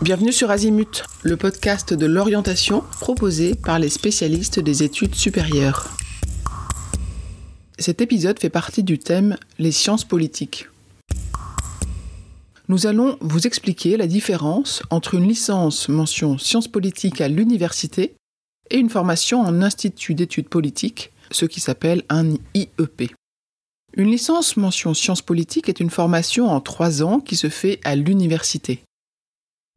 Bienvenue sur Azimut, le podcast de l'orientation proposé par les spécialistes des études supérieures. Cet épisode fait partie du thème « Les sciences politiques ». Nous allons vous expliquer la différence entre une licence mention sciences politiques à l'université et une formation en institut d'études politiques, ce qui s'appelle un IEP. Une licence mention sciences politiques est une formation en 3 ans qui se fait à l'université.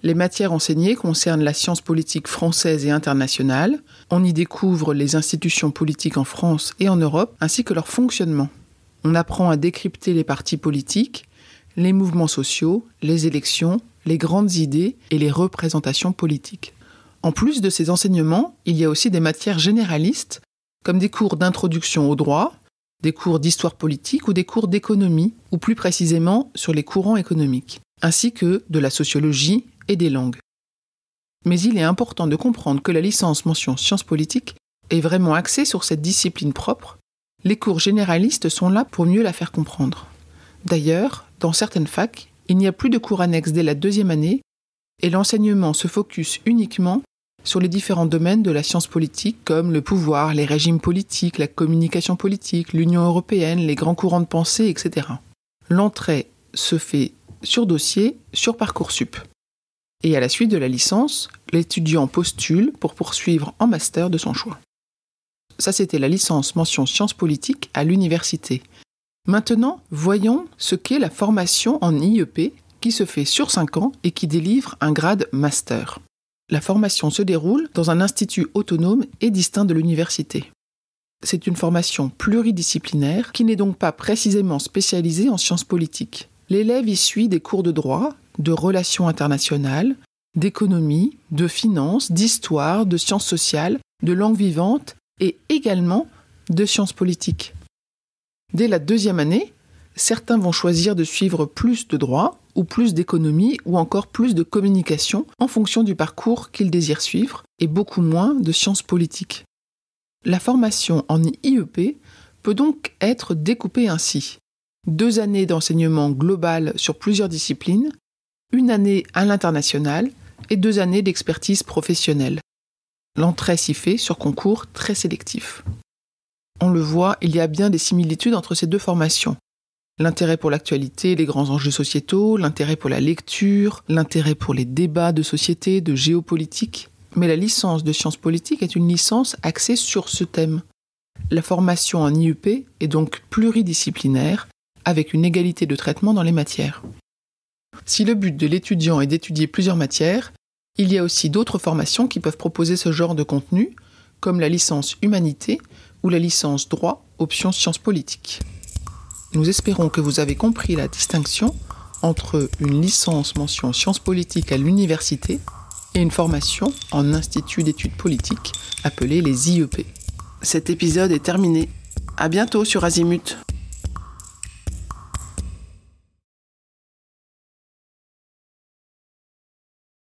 Les matières enseignées concernent la science politique française et internationale. On y découvre les institutions politiques en France et en Europe, ainsi que leur fonctionnement. On apprend à décrypter les partis politiques, les mouvements sociaux, les élections, les grandes idées et les représentations politiques. En plus de ces enseignements, il y a aussi des matières généralistes, comme des cours d'introduction au droit, des cours d'histoire politique ou des cours d'économie, ou plus précisément sur les courants économiques, ainsi que de la sociologie et des langues. Mais il est important de comprendre que la licence mention sciences politiques est vraiment axée sur cette discipline propre. Les cours généralistes sont là pour mieux la faire comprendre. D'ailleurs, dans certaines facs, il n'y a plus de cours annexes dès la 2e année et l'enseignement se focus uniquement sur les différents domaines de la science politique comme le pouvoir, les régimes politiques, la communication politique, l'Union européenne, les grands courants de pensée, etc. L'entrée se fait sur dossier sur Parcoursup. Et à la suite de la licence, l'étudiant postule pour poursuivre en master de son choix. Ça, c'était la licence mention sciences politiques à l'université. Maintenant, voyons ce qu'est la formation en IEP qui se fait sur 5 ans et qui délivre un grade master. La formation se déroule dans un institut autonome et distinct de l'université. C'est une formation pluridisciplinaire qui n'est donc pas précisément spécialisée en sciences politiques. L'élève y suit des cours de droit, de relations internationales, d'économie, de finance, d'histoire, de sciences sociales, de langue vivante et également de sciences politiques. Dès la 2e année, certains vont choisir de suivre plus de droit ou plus d'économie ou encore plus de communication en fonction du parcours qu'ils désirent suivre et beaucoup moins de sciences politiques. La formation en IEP peut donc être découpée ainsi. 2 années d'enseignement global sur plusieurs disciplines, 1 année à l'international et 2 années d'expertise professionnelle. L'entrée s'y fait sur concours très sélectif. On le voit, il y a bien des similitudes entre ces 2 formations. L'intérêt pour l'actualité, les grands enjeux sociétaux, l'intérêt pour la lecture, l'intérêt pour les débats de société, de géopolitique. Mais la licence de sciences politiques est une licence axée sur ce thème. La formation en IEP est donc pluridisciplinaire, avec une égalité de traitement dans les matières. Si le but de l'étudiant est d'étudier plusieurs matières, il y a aussi d'autres formations qui peuvent proposer ce genre de contenu, comme la licence Humanité ou la licence Droit, option Sciences politiques. Nous espérons que vous avez compris la distinction entre une licence mention Sciences politiques à l'université et une formation en institut d'études politiques, appelée les IEP. Cet épisode est terminé. À bientôt sur Azimut.